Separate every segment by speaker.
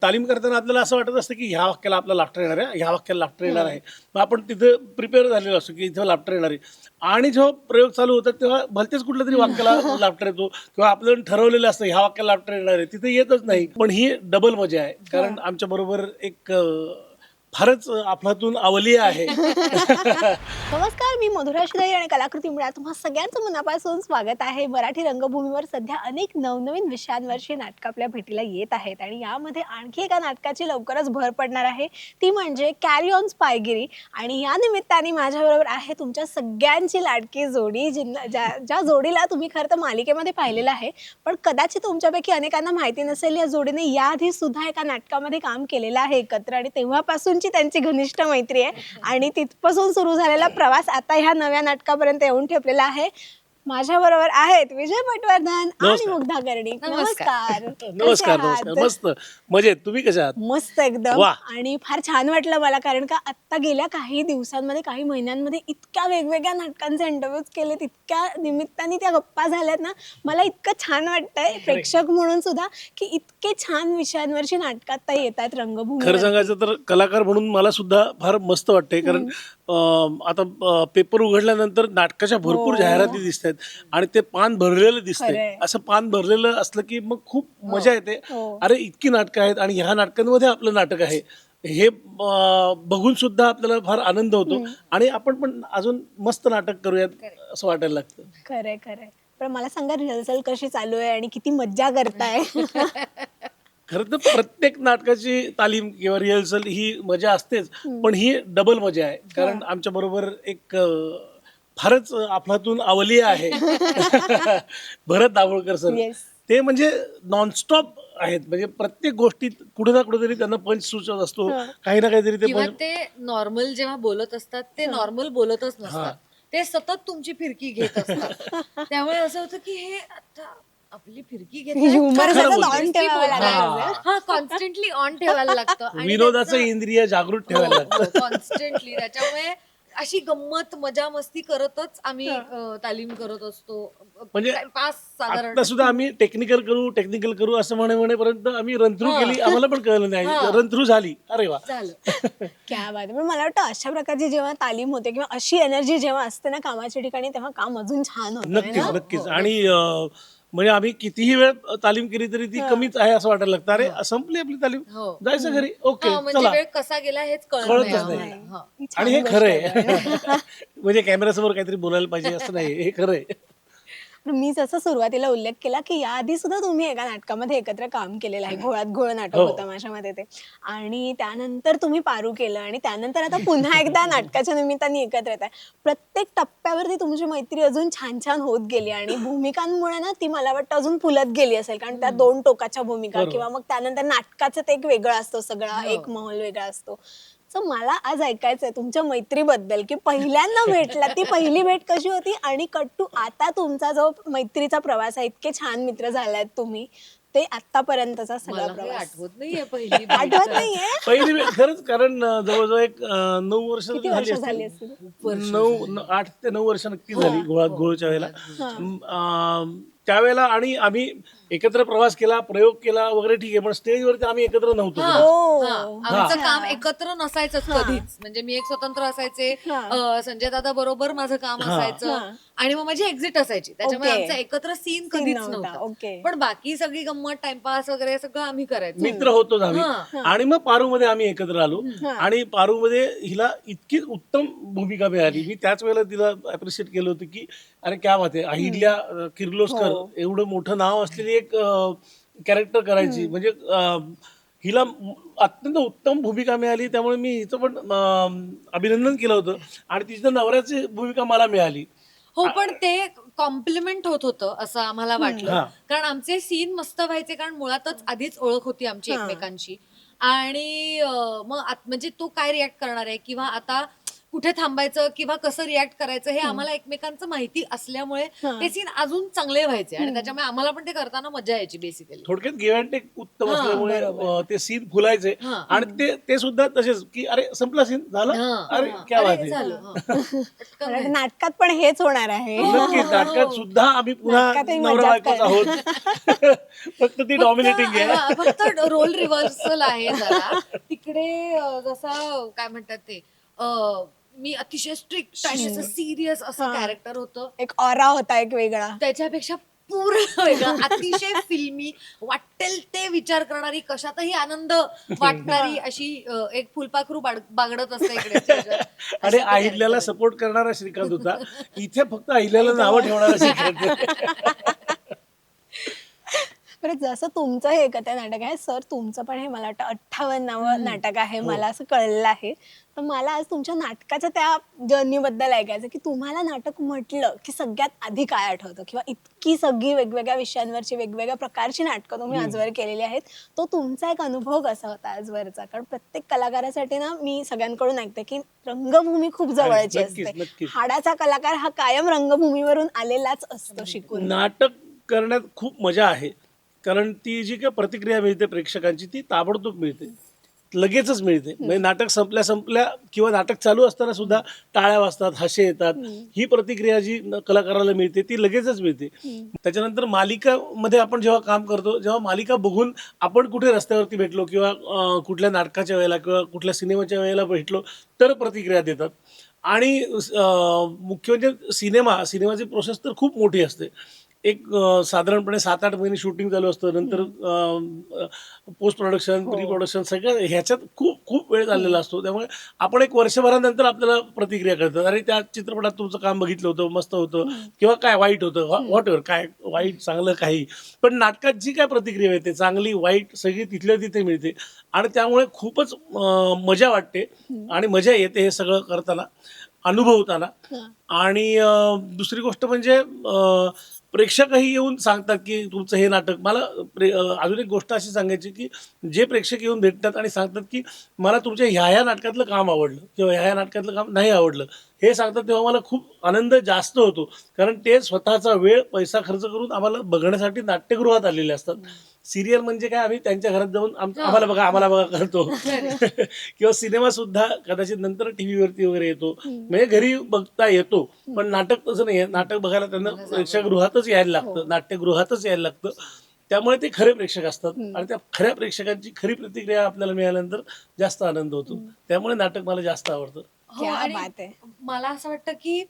Speaker 1: तालीम करताना आपल्याला असं वाटत असतं की ह्या वाक्याला आपला लाफ्टर येणार आहे, ह्या वाक्याला लाफ्टर येणार आहे. मग आपण तिथं प्रिपेअर झालेलो असतो की इथं लाफ्टर येणार आहे. आणि जेव्हा प्रयोग चालू होतात तेव्हा भलतेच कुठल्या तरी वाक्याला लाफ्टर येतो किंवा आपल्याला ठरवलेलं असतं ह्या वाक्याला लाफ्टर येणार आहे, तिथे येतच नाही. पण ही डबल मजा आहे, कारण आमच्या बरोबर एक फारच अफलातून अवलिय आहे.
Speaker 2: नमस्कार, मी मधुरा शिदाई आणि कलाकृती मिळा तुम्हा सगळ्यांचं मनापासून स्वागत आहे. मराठी रंगभूमीवर सध्या अनेक नवनवीन विषयांवरची नाटकं आपल्या भेटीला येत आहेत आणि यामध्ये आणखी एका नाटकाची लवकरच भर पडणार आहे, ती म्हणजे कॅरी ऑन स्पायगिरी. आणि या निमित्ताने माझ्याबरोबर आहे तुमच्या सगळ्यांची लाडकी जोडी, ज्या जोडीला तुम्ही खरं तर मालिकेमध्ये पाहिलेलं आहे, पण कदाचित तुमच्यापैकी अनेकांना माहिती नसेल या जोडीने याआधी सुद्धा एका नाटकामध्ये काम केलेलं आहे एकत्र आणि तेव्हापासूनची त्यांची घनिष्ठ मैत्री आहे आणि तिथपासून सुरू झालेला प्रवास आता ह्या नव्या नाटकापर्यंत येऊन ठेपलेला आहे. माझ्या बरोबर आहेत विजय पटवर्धन आणि मुग्धा कर्णिक. नमस्कार.
Speaker 1: नमस्कार. नमस्कार. मस्त मजेत. तुम्ही कशा आहात?
Speaker 2: मस्त एकदम.
Speaker 1: वा.
Speaker 2: आणि फार छान वाटलं मला, कारण का आता गेल्या काही दिवसांमध्ये काही महिन्यांमध्ये इतक्या वेगवेगळ्या नाटकांचे इंटरव्ह्यूज केले, इतक्या निमित्ताने त्या गप्पा झाल्यात ना, मला इतकं छान वाटतंय प्रेक्षक म्हणून सुद्धा की इतके छान विषयांवरची नाटकं आता येतात रंगभूमी.
Speaker 1: खरं सांगायचं तर कलाकार म्हणून मला सुद्धा फार मस्त वाटतंय, कारण आता पेपर उघडल्यानंतर नाटकाच्या भरपूर जाहिराती दिसत आहेत आणि ते पान भरलेलं दिसतंय. असं पान भरलेलं असलं की मग खूप मजा येते. अरे इतकी नाटकं आहेत आणि ह्या नाटकांमध्ये आपलं नाटक आहे हे बघून सुद्धा आपल्याला फार आनंद होतो आणि आपण पण अजून मस्त नाटक करूयात असं वाटायला लागतं.
Speaker 2: खरंय खरंय. पण मला सांगा, रिहर्सल कशी चालू आहे आणि किती मज्जा करताय?
Speaker 1: खरं तर प्रत्येक नाटकाची तालीम किंवा रिहर्सल ही मजा असतेच, पण ही डबल मजा आहे, कारण आमच्या बरोबर एक फारच अफलातून अवलिय आहे. भरत दाभोळकर सर. ते म्हणजे नॉनस्टॉप आहेत, म्हणजे प्रत्येक गोष्टीत कुठे ना कुठेतरी त्यांना पंच सुचत असतो, काही ना काहीतरी ते पंच.
Speaker 3: ते नॉर्मल जेव्हा बोलत असतात ते नॉर्मल बोलतच नसतात, ते सतत तुमची फिरकी घेत असतात. त्यामुळे असं होतं की हे आता आपली फिरकी घेत कॉन्स्टंटली ऑन ठेवायला लागतं.
Speaker 1: विनोदाचं इंद्रिय जागृत ठेवायला लागतं
Speaker 3: कॉन्स्टंटली. त्याच्यामुळे अशी गंमत मजा मस्ती करतच आम्ही तालीम करत असतो.
Speaker 1: म्हणजे
Speaker 3: साधारण
Speaker 1: आता सुद्धा आम्ही टेक्निकल करू असं म्हणेपर्यंत आम्ही रन थ्रू केली, आम्हाला पण कळलं नाही, रन थ्रू झाली. अरे वा,
Speaker 3: झालं.
Speaker 2: क्या बात आहे. पण मला वाटतं अशा प्रकारची जेव्हा तालीम होते किंवा अशी एनर्जी जेव्हा असते ना कामाच्या ठिकाणी, तेव्हा काम अजून छान होतं.
Speaker 1: नक्कीच. आणि म्हणजे आम्ही कितीही वेळ तालीम केली तरी ती कमीच आहे असं वाटायला लागतं. अरे संपली आपली तालीम, जायचं घरी. ओके,
Speaker 3: म्हणजे वेळ कसा गेला हेच
Speaker 1: कळतच नाही. आणि हे खरं आहे. म्हणजे कॅमेऱ्यासमोर काहीतरी बोलायला पाहिजे असं नाही, हे खरं आहे.
Speaker 2: मी जसं सुरुवातीला उल्लेख केला की याआधी सुद्धा तुम्ही एका नाटकामध्ये एकत्र काम केलेलं आहे. घोळात घोळ नाटक होतं माझ्यामध्ये ते, आणि त्यानंतर तुम्ही पारू केलं आणि त्यानंतर आता पुन्हा एकदा नाटकाच्या निमित्ताने एकत्र येत आहे. प्रत्येक टप्प्यावरती तुमची मैत्री अजून छान छान होत गेली आणि भूमिकांमुळे ना ती मला वाटतं अजून फुलत गेली असेल, कारण त्या दोन टोकाच्या भूमिका किंवा मग त्यानंतर नाटकाचं ते एक वेगळं असतो, सगळा एक माहोल वेगळा असतो. सो मला आज ऐकायचंय तुमच्या मैत्रीबद्दल की पहिल्यांदा भेटला ती पहिली भेट कशी होती आणि कट्टू आता तुमचा जो मैत्रीचा प्रवास आहे, इतके छान मित्र झालात तुम्ही, ते आतापर्यंतचा सगळा प्रवास.
Speaker 3: आठवत नाहीये पहिली
Speaker 2: आठवत नाहीये
Speaker 1: पहिली वेळ खरंच, कारण जवळजवळ एक 9 वर्ष
Speaker 2: किती वर्ष
Speaker 1: झाली
Speaker 2: झाली
Speaker 1: असतील.
Speaker 2: असतील?
Speaker 1: 8 ते 9 वर्ष नक्की झाली घोळात घोळच्या वेळेला. त्यावेळेला आणि आम्ही एकत्र प्रवास केला, प्रयोग केला वगैरे, ठीक आहे, पण स्टेजवरती आम्ही एकत्र नव्हतो.
Speaker 3: आमचं काम एकत्र नसायचंच कधीच. म्हणजे मी एक स्वतंत्र असायचे, संजय दादा बरोबर माझं काम असायचं आणि मग माझी एक्झिट असायची. त्याच्यामुळे आमचा एकत्र सीन कधीच नव्हता. पण बाकी सगळी गंमत, टाइमपास वगैरे सगळं आम्ही करायचो,
Speaker 1: मित्र होतोच आम्ही. आणि मग पारूमध्ये आम्ही एकत्र आलो आणि पारूमध्ये हिला इतकी उत्तम भूमिका मिळाली. मी त्याच वेळेला तिला अप्रिशिएट केलं होतं की अरे क्या बात आहे, अहिल्या किर्लोस्कर एवढं मोठं नाव असलेली एक कॅरेक्टर करायची, म्हणजे हिला अत्यंत उत्तम भूमिका मिळाली. त्यामुळे मी हिचं पण अभिनंदन केलं होतं आणि तिच्या नवऱ्याची भूमिका मला मिळाली.
Speaker 3: हो, पण ते कॉम्प्लिमेंट होत होतं असं आम्हाला वाटलं, कारण आमचे सीन मस्त व्हायचे, कारण मुळातच आधीच ओळख होती आमची एकमेकांची. आणि मग म्हणजे तो काय रिॲक्ट करणार आहे, किंवा आता कुठे थांबायचं किंवा कसं रिॲक्ट करायचं हे आम्हाला एकमेकांचं माहिती असल्यामुळे ते सीन अजून चांगले व्हायचे आणि त्याच्यामुळे आम्हाला पण ते करताना मजा यायची बेसिकली.
Speaker 1: थोडक्यात गिव्ह अँड टेक उत्तम असल्यामुळे ते सीन फुलायचे आणि ते सुद्धा तसेच की अरे संपला सीन झालं, अरे क्या बात आहे.
Speaker 3: झालं
Speaker 2: नाटकात पण हेच होणार आहे.
Speaker 1: नक्कीच नाटकात सुद्धा आम्ही पुन्हा
Speaker 2: नाटकातही
Speaker 1: नवरा
Speaker 2: मजाच
Speaker 1: बायकोच आहोत. फक्त ती डॉमिनेटिंग आहे.
Speaker 3: फक्त रोल रिव्हर्सल आहे जरा तिकडे. जसा काय म्हणतात ते मी अतिशय स्ट्रिक्ट आणि असं सिरियस असं कॅरेक्टर होतं.
Speaker 2: एक ऑरा होता एक वेगळा.
Speaker 3: त्याच्यापेक्षा पूर्ण वेगळं अतिशय फिल्मी, वाटेल ते विचार करणारी, कशातही आनंद वाटणारी अशी एक फुलपाखरू बागडत असते इकडे.
Speaker 1: आणि अहिल्याला सपोर्ट करणारा श्रीकांत होता. इथे फक्त अहिल्याला नावं ठेवणारा श्रीकांत.
Speaker 2: बरं, जसं तुमचं हे एकत्र नाटक आहे सर, तुमचं पण हे मला वाटतं 58वं नाटक आहे, मला असं कळलेलं आहे. तर मला आज तुमच्या नाटकाच्या त्या जर्नीबद्दल ऐकायचं की तुम्हाला नाटक म्हटलं की सगळ्यात आधी काय आठवतं, किंवा इतकी सगळी वेगवेगळ्या विषयांवरची वेगवेगळ्या प्रकारची नाटकं तुम्ही आजवर केलेली आहेत, तो तुमचा एक अनुभव कसा होता आजवरचा? कारण प्रत्येक कलाकारासाठी ना मी सगळ्यांकडून ऐकते की रंगभूमी खूप जवळची असते. हाडाचा कलाकार हा कायम रंगभूमीवरून आलेलाच असतो शिकून.
Speaker 1: नाटक करण्यात खूप मजा आहे, कारण ती जी काही प्रतिक्रिया मिळते प्रेक्षकांची ती ताबडतोब मिळते, लगेचच मिळते. म्हणजे नाटक संपल्या किंवा नाटक चालू असताना सुद्धा टाळ्या वाजतात, हसे येतात. ही प्रतिक्रिया जी कलाकाराला मिळते ती लगेचच मिळते. त्याच्यानंतर मालिकामध्ये आपण जेव्हा काम करतो, जेव्हा मालिका बघून आपण कुठे रस्त्यावरती भेटलो किंवा कुठल्या नाटकाच्या वेळेला किंवा कुठल्या सिनेमाच्या वेळेला भेटलो तर प्रतिक्रिया देतात. आणि मुख्य म्हणजे सिनेमाची प्रोसेस तर खूप मोठी असते. एक साधारणपणे 7-8 महिने शूटिंग चालू असतं, नंतर पोस्ट प्रोडक्शन, प्री प्रोडक्शन सगळं ह्याच्यात खूप खूप वेळ चाललेला असतो. त्यामुळे आपण एक वर्षभरानंतर आपल्याला प्रतिक्रिया कळतात, अरे त्या चित्रपटात तुमचं काम बघितलं होतं, मस्त होतं, किंवा काय वाईट होतं, व्हॉट एव्हर, काय वाईट चांगलं काही. पण नाटकात जी काय प्रतिक्रिया मिळते, चांगली वाईट सगळी तिथल्या तिथे मिळते आणि त्यामुळे खूपच मजा वाटते आणि मजा येते हे सगळं करताना, अनुभवताना. आणि दुसरी गोष्ट म्हणजे प्रेक्षकही येऊन सांगतात की तुमचं हे नाटक मला अजून एक गोष्ट अशी सांगायची की जे प्रेक्षक येऊन भेटतात आणि सांगतात की मला तुमच्या ह्या नाटकातलं काम आवडलं किंवा ह्या नाटकातलं काम नाही आवडलं हे सांगतात, तेव्हा मला खूप आनंद जास्त होतो. कारण ते स्वतःचा वेळ पैसा खर्च करून आम्हाला बघण्यासाठी नाट्यगृहात आलेले असतात. सिरियल म्हणजे काय, आम्ही त्यांच्या घरात जाऊन आम्हाला बघा करतो. किंवा सिनेमा सुद्धा कदाचित नंतर टीव्हीवरती वगैरे येतो, म्हणजे घरी बघता येतो. पण नाटक तसं नाही आहे. नाटक बघायला त्यांना प्रेक्षकगृहातच यायला लागतं, नाट्यगृहातच यायला लागतं. त्यामुळे ते खरे प्रेक्षक असतात आणि त्या खऱ्या प्रेक्षकांची खरी प्रतिक्रिया आपल्याला मिळाल्यानंतर जास्त आनंद होतो. त्यामुळे नाटक मला जास्त आवडतं.
Speaker 3: मला असं वाटतं की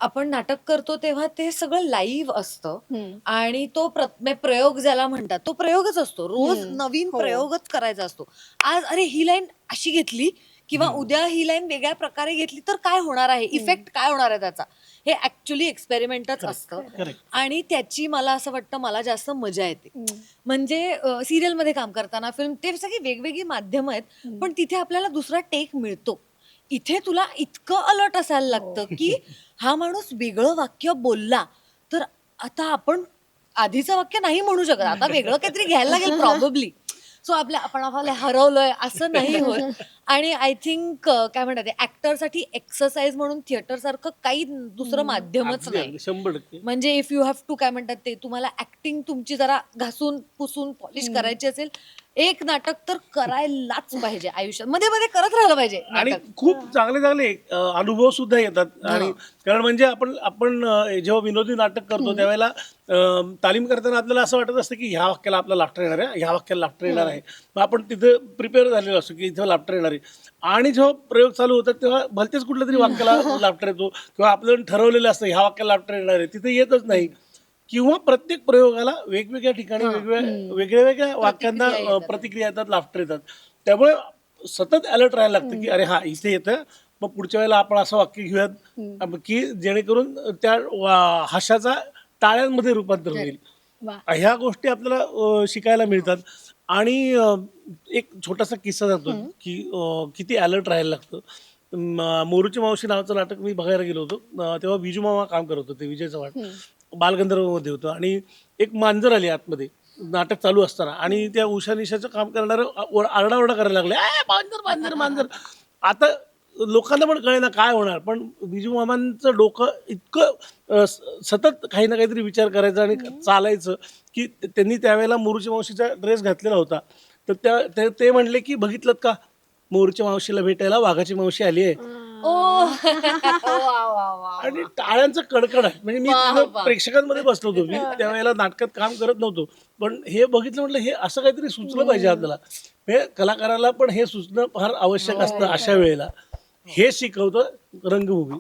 Speaker 3: आपण नाटक करतो तेव्हा ते सगळं लाईव्ह असतं आणि तो प्रयोग ज्याला म्हणतात तो प्रयोगच असतो. रोज नवीन प्रयोगच करायचा असतो. आज अरे ही लाईन अशी घेतली किंवा उद्या ही लाईन वेगळ्या प्रकारे घेतली तर काय होणार आहे, इफेक्ट काय होणार आहे त्याचा, हे ऍक्च्युअली एक्सपेरिमेंटच असतं. आणि त्याची मला असं वाटतं मला जास्त मजा येते. म्हणजे सिरियलमध्ये काम करताना, फिल्म, ते सगळी वेगवेगळी माध्यमं आहेत, पण तिथे आपल्याला दुसरा टेक मिळतो. इथे तुला इतकं अलर्ट असायला लागतं की हा माणूस वेगळं वाक्य बोलला तर आता आपण आधीचं वाक्य नाही म्हणू शकत, आता वेगळं काहीतरी घ्यायला लागेल प्रॉब्ली. सो आपण आपल्याला हरवलंय असं नाही होत. आणि आय थिंक काय म्हणतात ऍक्टरसाठी एक्सरसाइज म्हणून थिएटर सारखं काही दुसरं माध्यमच नाही.
Speaker 1: 100%.
Speaker 3: म्हणजे इफ यू हॅव टू काय म्हणतात ते, तुम्हाला ऍक्टिंग तुमची जरा घासून पुसून पॉलिश करायची असेल, एक नाटक तर करायलाच पाहिजे आयुष्यात, मध्ये मध्ये करत राहिलं पाहिजे.
Speaker 1: आणि खूप चांगले अनुभव सुद्धा येतात. आणि कारण म्हणजे आपण जेव्हा विनोदी नाटक करतो त्यावेळेला तालीम करताना आपल्याला असं वाटत असतं की ह्या वाक्याला आपला लाफ्टर येणार आहे, ह्या वाक्याला लाफ्टर येणार आहे. मग आपण तिथे प्रिपेअर झालेलो असतो की इथं लाफ्टर येणार आहे. आणि जेव्हा प्रयोग चालू होतात तेव्हा भलतेच कुठल्या तरी वाक्याला लाफ्टर येतो किंवा आपलं ठरवलेलं असतं ह्या वाक्याला लाफ्टर येणार आहे, तिथे येतच नाही. किंवा प्रत्येक प्रयोगाला वेगवेगळ्या ठिकाणी वेगवेगळ्या वाक्यांना प्रतिक्रिया येतात, लाफ्टर येतात. त्यामुळे सतत अलर्ट राहायला लागतं की अरे हा इथे येतं, मग पुढच्या वेळेला आपण असं वाक्य घेऊयात की जेणेकरून त्या हास्याचा टाळ्यांमध्ये रूपांतर होईल. ह्या गोष्टी आपल्याला शिकायला मिळतात. आणि एक छोटासा किस्सा सांगतो की किती अलर्ट राहायला लागतं. मोरूची मावशी नावाचं नाटक मी बघायला गेलो होतो, तेव्हा विजू मामा काम करत होते, विजय चव्हाण बालगंधर्वमध्ये होतं. आणि एक मांजर आली आतमध्ये नाटक चालू असताना आणि त्या उषा निशाचं काम करणारं आरडाओरडा करायला लागले, मांजर मांजर मांजर. आता लोकांना पण कळेना काय होणार, पण बिजू मामांचं डोकं इतकं सतत काही ना काहीतरी विचार करायचं आणि चालायचं की त्यांनी त्यावेळेला मोरूच्या मावशीचा ड्रेस घातलेला होता. तर ते म्हणले की बघितलं का, मोरूच्या मावशीला भेटायला वाघाची मावशी आली आहे. आणि टाळ्यांचं कडकड आहे. म्हणजे मी तिथं प्रेक्षकांमध्ये बसलो होतो, मी त्यावेळेला नाटकात काम करत नव्हतो, पण हे बघितलं म्हटलं हे असं काहीतरी सुचलं पाहिजे आपल्याला. हे कलाकाराला पण हे सुचणं फार आवश्यक असतं अशा वेळेला. हे शिकवतं रंगभूमी.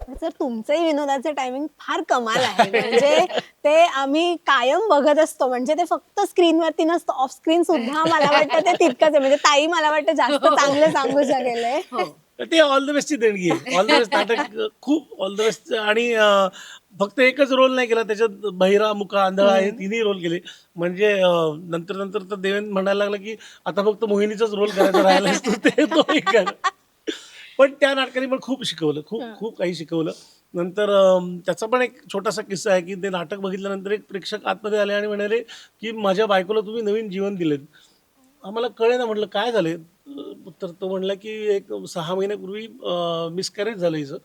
Speaker 3: 100%
Speaker 2: सर तुमचंही विनोदाचं टायमिंग फार कमाल आहे. म्हणजे ते आम्ही कायम बघत असतो. म्हणजे ते फक्त स्क्रीनवरती नसतं, ऑफ स्क्रीन सुद्धा मला वाटतं ते तितकंच आहे. म्हणजे ताई मला वाटतं जास्त चांगलं सांगू शकेल.
Speaker 1: ते ऑल द बेस्टची देणगी आहे. ऑल द बेस्ट नाटक खूप ऑल द बेस्ट. आणि फक्त एकच रोल नाही केला त्याच्यात, बहिरा मुका आंधळा हे तिन्ही रोल केले. म्हणजे नंतर तर देवेंद्र म्हणायला लागला की आता फक्त मोहिनीचाच रोल करायचा राहिला असतो, तोही कर. पण त्या नाटकाने पण खूप शिकवलं, खूप काही शिकवलं. नंतर त्याचा पण एक छोटासा किस्सा आहे की ते नाटक बघितल्यानंतर एक प्रेक्षक आतमध्ये आले आणि म्हणाले की माझ्या बायकोला तुम्ही नवीन जीवन दिलेत. आम्हाला कळेना, म्हटलं काय झाले. तर तो म्हणला की एक 6 महिन्यापूर्वी मिसकॅरेज झालं हिचं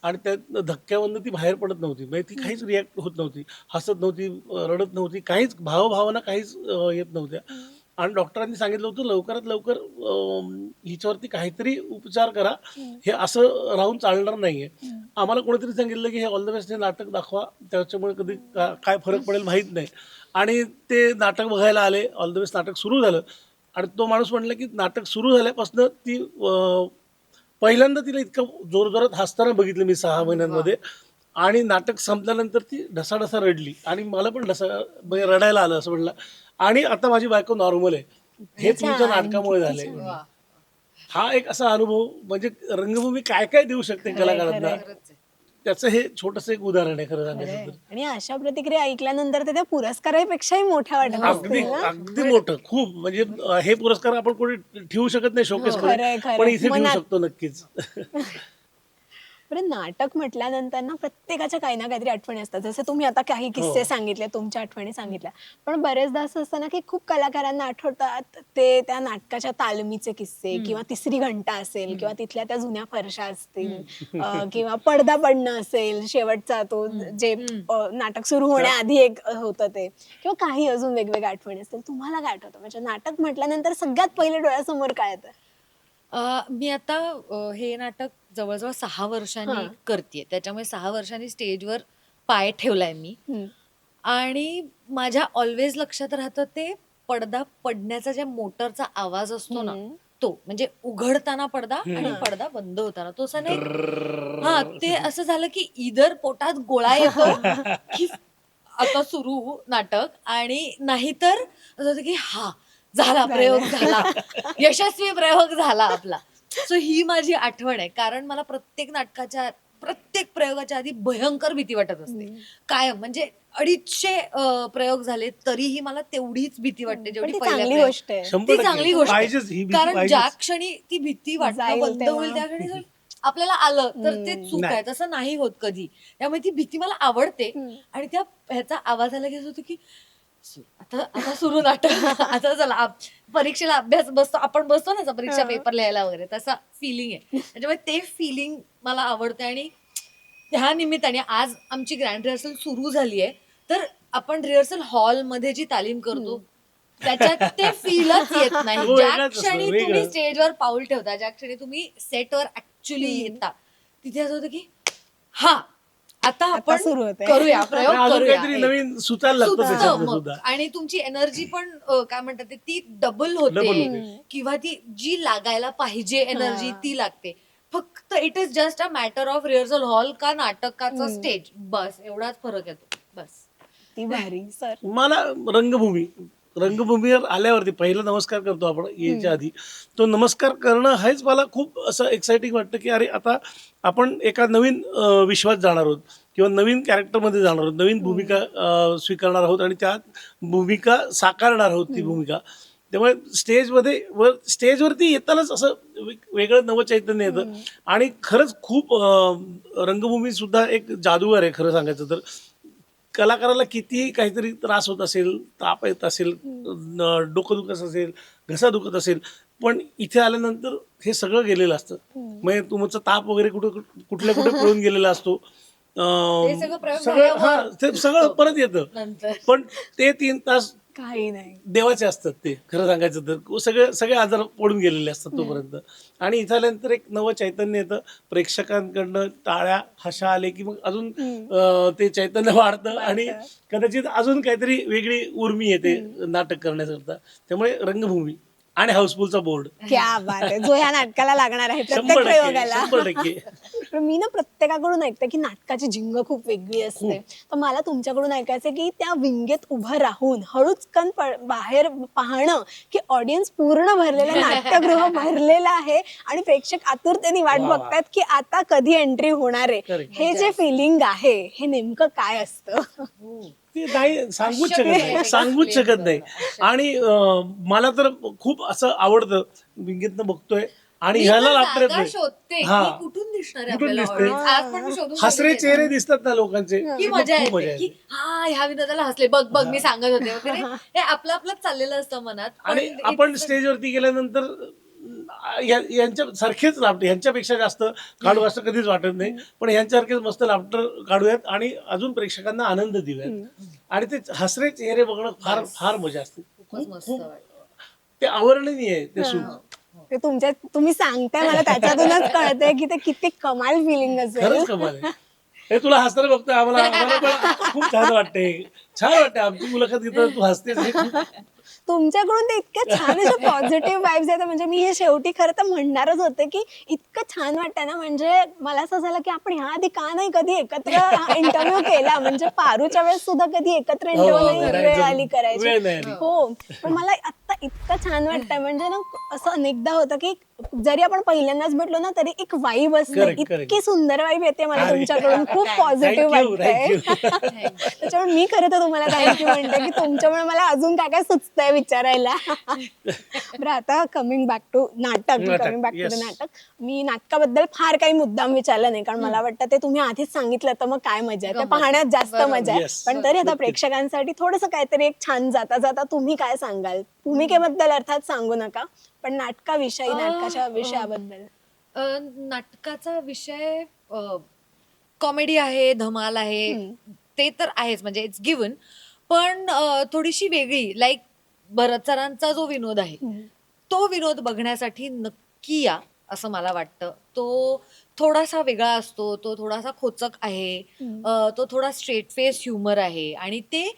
Speaker 1: आणि त्या धक्क्यावरनं ती बाहेर पडत नव्हती. म्हणजे ती काहीच रिॲक्ट होत नव्हती, हसत नव्हती, रडत नव्हती, काहीच भावभावना काहीच येत नव्हत्या. आणि डॉक्टरांनी सांगितलं होतं लवकरात लवकर हिच्यावरती काहीतरी उपचार करा, हे असं राहून चालणार नाहीये. आम्हाला कोणीतरी सांगितलं की हे ऑल द बेस्ट हे नाटक दाखवा, त्याच्यामुळे कधी काय फरक पडेल माहीत नाही. आणि ते नाटक बघायला आले. ऑल द बेस्ट नाटक सुरू झालं आणि तो माणूस म्हणला की नाटक सुरू झाल्यापासून ती पहिल्यांदा तिला इतकं जोरजोरात हसताना बघितलं मी 6 महिन्यांमध्ये. आणि नाटक संपल्यानंतर ती ढसाढसा रडली आणि मला पण रडायला आलं असं म्हणलं. आणि आता माझी बायको नॉर्मल आहे. हे तुमच्या नाटकामुळे झालंय. हा एक असा अनुभव, म्हणजे रंगभूमी काय काय देऊ शकते कलाकारांना, त्याचं हे छोटंसं एक उदाहरण आहे खरं सांगायचं तर.
Speaker 2: आणि अशा प्रतिक्रिया ऐकल्यानंतर त्या पुरस्कारापेक्षाही मोठ्या वाटत
Speaker 1: अगदी अगदी मोठं खूप. म्हणजे हे पुरस्कार आपण कोणी ठेवू शकत नाही शोकेस मध्ये, पण इथे ठेवू शकतो नक्कीच.
Speaker 2: बरं, नाटक म्हटल्यानंतर ना प्रत्येकाच्या काही ना काहीतरी आठवणी असतात. जसे तुम्ही आता काही किस्से सांगितले, तुमच्या आठवणी सांगितल्या, पण बरेचदा असं असतं ना की खूप कलाकारांना आठवतात ते त्या नाटकाच्या तालमीचे किस्से, किंवा तिसरी घंटा असेल, किंवा तिथल्या त्या जुन्या फरशा असतील, किंवा पडदा पडणं असेल, शेवटचा तो जे नाटक सुरू होण्याआधी एक होतं ते, किंवा काही अजून वेगवेगळ्या आठवणी असतील. तुम्हाला काय आठवतं? म्हणजे नाटक म्हटल्यानंतर सगळ्यात पहिले डोळ्यासमोर काय येतं?
Speaker 3: मी आता हे नाटक जवळजवळ 6 वर्षांनी करतेय. त्याच्यामुळे 6 वर्षांनी स्टेजवर पाय ठेवलाय मी. आणि माझ्या ऑलवेज लक्षात राहतं ते पडदा पडण्याचा ज्या मोटरचा आवाज असतो ना, तो म्हणजे उघडताना पडदा आणि पडदा बंद होताना तो असं नाही. हा, ते असं झालं की इधर पोटात गोळा येतो की आता सुरू नाटक, आणि नाहीतर असं होतं की हा झाला, प्रयोग झाला, यशस्वी प्रयोग झाला आपला. सो ही माझी आठवण आहे. कारण मला प्रत्येक प्रयोगाच्या आधी भयंकर भीती वाटत असते कायम. म्हणजे 250 प्रयोग झाले तरीही मला तेवढीच भीती वाटते जेवढी पहिल्या
Speaker 2: चांगली गोष्ट आहे.
Speaker 3: ती चांगली गोष्ट
Speaker 1: पाहिजेच ही
Speaker 3: आहे.
Speaker 1: भीती,
Speaker 3: कारण
Speaker 1: पाहिजेच.
Speaker 3: ज्या क्षणी ती भीती वाटणं बंद होईल त्या क्षणी जर आपल्याला आलं तर ते चूक आहे. तसं नाही होत कधी. त्यामुळे ती भीती मला आवडते. आणि त्या ह्याचा आवाज आला की असं होतं की आता सुरू नाटक, आता चला परीक्षेला अभ्यास बसतो, आपण बसतो ना परीक्षा पेपर लिहायला वगैरे, तसा फिलिंग आहे. त्याच्यामुळे ते फिलिंग मला आवडते. आणि त्या निमित्ताने आज आमची ग्रँड रिहर्सल सुरू झाली आहे, तर आपण रिहर्सल हॉल मध्ये जी तालीम करतो त्याच्यात ते फीलच येत नाही. ज्या क्षणी तुम्ही स्टेजवर पाऊल ठेवता, ज्या क्षणी तुम्ही सेटवर ऍक्च्युली येता, तिथे असं होतं की हा आता आपण करूया, प्रयोग करूया,
Speaker 1: नवीन सुचायला लागतं.
Speaker 3: आणि तुमची एनर्जी पण काय म्हणतात ती डबल होते, किंवा ती जी लागायला पाहिजे एनर्जी ती लागते. फक्त it is just a matter of rehearsal hall का नाटकाचा स्टेज, बस एवढाच फरक येतो. बस.
Speaker 2: ती भारी. सर
Speaker 1: मला रंगभूमीवर आल्यावरती पहिला नमस्कार करतो आपण यायच्या आधी, तो नमस्कार करणं हेच मला खूप असं एक्साइटिंग वाटतं की अरे आता आपण एका नवीन विश्वात जाणार आहोत, किंवा नवीन कॅरेक्टरमध्ये जाणार आहोत, नवीन भूमिका स्वीकारणार आहोत आणि त्या भूमिका साकारणार आहोत ती भूमिका. त्यामुळे स्टेजवरती येतानाच असं वेगळं नवचैतन्य येतं. आणि खरंच खूप रंगभूमी सुद्धा एक जादूगार आहे खरं सांगायचं तर. कलाकाराला कितीही काहीतरी त्रास होत असेल, ताप येत असेल, डोकं दुखत असेल, घसा दुखत असेल, पण इथे आल्यानंतर हे सगळं गेलेलं असतं. म्हणजे तुमचं ताप वगैरे कुठल्या कुठे पळून गेलेला असतो.
Speaker 3: सगळं प्रयोग
Speaker 1: सगळं हा ते सगळं परत येतं.
Speaker 3: नंतर
Speaker 1: पण ते 3 तास
Speaker 2: काही नाही.
Speaker 1: देवाचे असतात ते, खरं सांगायचं तर सगळे आजार पडून गेलेले असतात तोपर्यंत. आणि इथं आल्यानंतर एक नवं चैतन्य येतं. प्रेक्षकांकडनं टाळ्या हशा आले की मग अजून ते चैतन्य वाढतं आणि कदाचित अजून काहीतरी वेगळी उर्मी येते नाटक करण्याकरता. त्यामुळे रंगभूमी आणि हाऊसफुलचा बोर्ड
Speaker 2: क्या बात आहे, जो ह्या नाटकाला लागणार आहे प्रत्येक
Speaker 1: 100%
Speaker 2: प्रयोगाला.
Speaker 1: 100%.
Speaker 2: पण मी ना प्रत्येकाकडून ऐकते की नाटकाची झिंग खूप वेगळी असते. तर मला तुमच्याकडून ऐकायचं की त्या विंगेत उभं राहून हळूचकन बाहेर पाहणं की ऑडियन्स पूर्ण भरलेलं नाट्यगृह भरलेलं आहे आणि प्रेक्षक आतुरतेने वाट बघतात की आता कधी एंट्री होणार आहे.
Speaker 1: Correct.
Speaker 2: हे जे फिलिंग आहे हे नेमकं काय असतं?
Speaker 1: ते नाही सांगूच शकत नाही. आणि मला तर खूप असं आवडतं, विंगेतनं बघतोय आणि ह्याला लाफ्टर
Speaker 3: शोधते
Speaker 1: हा.
Speaker 3: की कुठून दिसणार आहे
Speaker 1: कुठून
Speaker 3: आपल्याला
Speaker 1: दिसते?
Speaker 3: audience. आज पण मी शोधून
Speaker 1: हसरे
Speaker 3: शोधते.
Speaker 1: चेहरे दिसतात ना लोकांचे,
Speaker 3: की
Speaker 1: खूप
Speaker 3: मजा
Speaker 1: मजा
Speaker 3: येते की
Speaker 1: येते.
Speaker 3: हा ह्या विनोदाला हसले बघ बघ मी सांगत होते वगैरे. हे आपलं आपलंच चाललेलं असतं मनात.
Speaker 1: आणि
Speaker 3: पण
Speaker 1: आपण
Speaker 3: it's-
Speaker 1: स्टेजवरती गेल्यानंतर यांच्या सारखेच लाफ्टर, ह्यांच्यापेक्षा जास्त काढू असं कधीच वाटत नाही. पण ह्यांच्यासारखेच मस्त लाफ्टर काढूयात आणि अजून प्रेक्षकांना आनंद देऊयात. आणि ते हसरे चेहरे बघणं फार फार मजा असते.
Speaker 3: खूपच मस्त वाटतं.
Speaker 1: ते अवर्णनीय आहे ते सुख.
Speaker 2: ते तुम्ही सांगताय मला त्याच्यातूनच कळतंय की ते किती कमाल फिलिंग असेल.
Speaker 1: खरंच कमाल आहे. हे तुला हसताना बघतोय आम्हाला पण खूप छान वाटते आमची मुलाखत घेतो, तू हसतेस हे खूप.
Speaker 2: तुमच्याकडून ते इतक्या छान अशा पॉझिटिव्ह वाईब्स येतात. म्हणजे मी हे शेवटी खरं तर म्हणणारच होते की इतकं छान वाटतं ना. म्हणजे मला असं झालं की आपण ह्या आधी का नाही कधी एकत्र इंटरव्ह्यू केला. म्हणजे पारूच्या वेळेस सुद्धा कधी एकत्र इंटरव्ह्यू नाही वेळ आली
Speaker 1: वेळ
Speaker 2: करायची.
Speaker 1: नाही आली.
Speaker 2: हो, पण मला आता इतकं छान वाटतंय. म्हणजे ना असं अनेकदा होतं की जरी आपण पहिल्यांदाच भेटलो ना तरी एक वाईब असते.
Speaker 1: Correct, correct.
Speaker 2: इतकी सुंदर वाईब येते मला
Speaker 1: अरे.
Speaker 2: तुमच्याकडून. खूप पॉझिटिव्ह
Speaker 1: Thank you,
Speaker 2: वाटतंय.
Speaker 1: thank you.
Speaker 2: त्याच्यामुळे मी खरं तर तुम्हाला थँक्यू म्हणते की तुमच्यामुळे मला अजून काय काय सुचतंय विचारायला. बरं, आता कमिंग बॅक टू नाटक.
Speaker 1: yes.
Speaker 2: नाटक. मी नाटकाबद्दल फार काही मुद्दाम विचारलं नाही कारण मला वाटतं ते तुम्ही आधीच सांगितलं तर मग काय मजा आहे, ते पाहण्यात जास्त मजा आहे.
Speaker 1: Yes.
Speaker 2: पण तरी आता प्रेक्षकांसाठी थोडंसं काहीतरी एक छान जाता जाता तुम्ही काय सांगाल? भूमिकेबद्दल अर्थात सांगू नका, पण नाटकाविषयी, नाटकाच्या विषयाबद्दल.
Speaker 3: नाटकाचा विषय कॉमेडी आहे, धमाल आहे, ते तर आहेच म्हणजे इट्स गिवन. पण थोडीशी वेगळी, लाईक भरत सरांचा जो विनोद आहे तो विनोद बघण्यासाठी नक्की या असं मला वाटतं. तो थोडासा वेगळा असतो, तो थोडासा खोचक आहे, तो थोडा स्ट्रेट फेस ह्युमर आहे आणि ते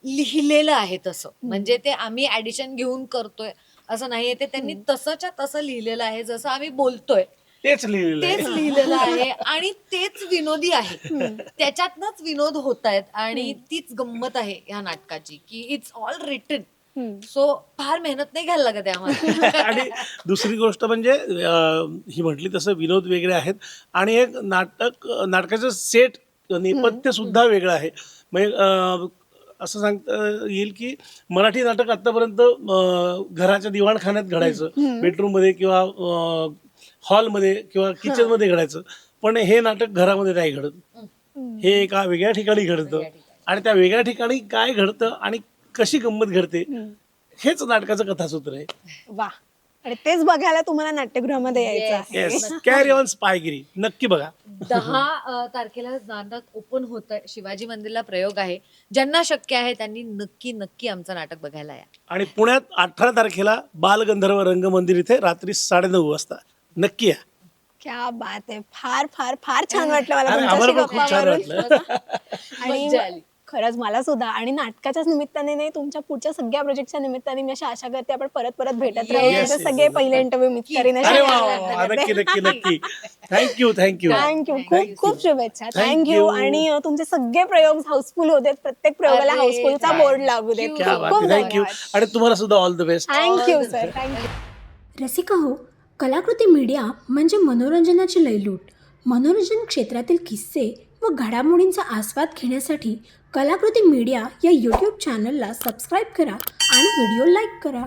Speaker 3: लिहिलेलं आहे तसं. म्हणजे ते आम्ही ऍडिशन घेऊन करतोय असं नाहीये, ते त्यांनी तसंच्या तसं लिहिलेलं आहे. जसं आम्ही बोलतोय
Speaker 1: तेच लिहिलेलं
Speaker 3: आहे आणि तेच विनोदी आहे. त्याच्यातनच विनोद होत आहेत आणि तीच गंमत आहे ह्या नाटकाची की इट्स ऑल रिटन. सो फार मेहनत नाही घ्यायला लागत आहे आम्हाला.
Speaker 1: आणि दुसरी गोष्ट म्हणजे ही म्हटली तसं विनोद वेगळे आहेत आणि एक नाटकाचं सेट नेपथ्य सुद्धा वेगळं आहे. म्हणजे असं सांगता येईल की मराठी नाटक आतापर्यंत घराच्या दिवाणखान्यात घडायचं, बेडरूम मध्ये किंवा हॉलमध्ये किंवा किचन मध्ये घडायचं. पण हे नाटक घरामध्ये नाही घडत, हे एका वेगळ्या ठिकाणी घडतं. आणि त्या वेगळ्या ठिकाणी काय घडतं आणि कशी गंमत घडते हेच नाटकाचं कथासूत्र आहे.
Speaker 2: वा, आणि तेच बघायला तुम्हाला नाट्यगृहामध्ये यायचं आहे.
Speaker 1: येस, कॅरी ऑन स्पायगिरी नक्की बघा.
Speaker 3: 10 तारखेला नाटक ओपन होत आहे, शिवाजी मंदिरला प्रयोग आहे. ज्यांना शक्य आहे त्यांनी नक्की नक्की आमचं नाटक बघायला या.
Speaker 1: आणि पुण्यात 18 तारखेला बालगंधर्व रंगमंदिर इथे रात्री 9:30 वाजता नक्की या.
Speaker 2: क्या बात आहे. फार फार फार छान वाटलं मला
Speaker 1: अरे,
Speaker 2: तुमच्याशी
Speaker 1: आम्हाला पण खूप छान
Speaker 2: गप्पा
Speaker 1: वाटलं.
Speaker 2: आणि
Speaker 3: मज्जा आली.
Speaker 2: खरंच मला सुद्धा. आणि नाटकाच्याच निमित्ताने नाही, तुमच्या पुढच्या सगळ्या प्रोजेक्टच्या निमित्ताने मी अशी आशा करते आपण परत परत भेटत राहू.
Speaker 3: Yes,
Speaker 2: तुमचे सगळे पहिले इंटरव्ह्यू मिस करीन
Speaker 1: अरे वा, नक्की नक्की नक्की. Thank you
Speaker 2: thank you. खूप खूप शुभेच्छा. थँक्यू. आणि तुमचे सगळे प्रयोग हाऊसफुल होते. प्रत्येक प्रयोगाला
Speaker 3: अरे,
Speaker 2: हाऊसफुलचा बोर्ड लागू देत.
Speaker 1: क्या बात
Speaker 2: खूप
Speaker 1: आहे, थँक्यू.
Speaker 2: धन्यवाद.
Speaker 1: आणि तुम्हाला सुद्धा all the best.
Speaker 2: Thank you sir, thank you.
Speaker 4: Rasika हो, कलाकृती मीडिया म्हणजे मनोरंजनाची लयलूट. मनोरंजन क्षेत्रातील किस्से व घडामोडींचा आस्वाद घेण्यासाठी कलाकृती मीडिया या यूट्यूब चॅनलला सबस्क्राईब करा आणि व्हिडिओ लाईक करा.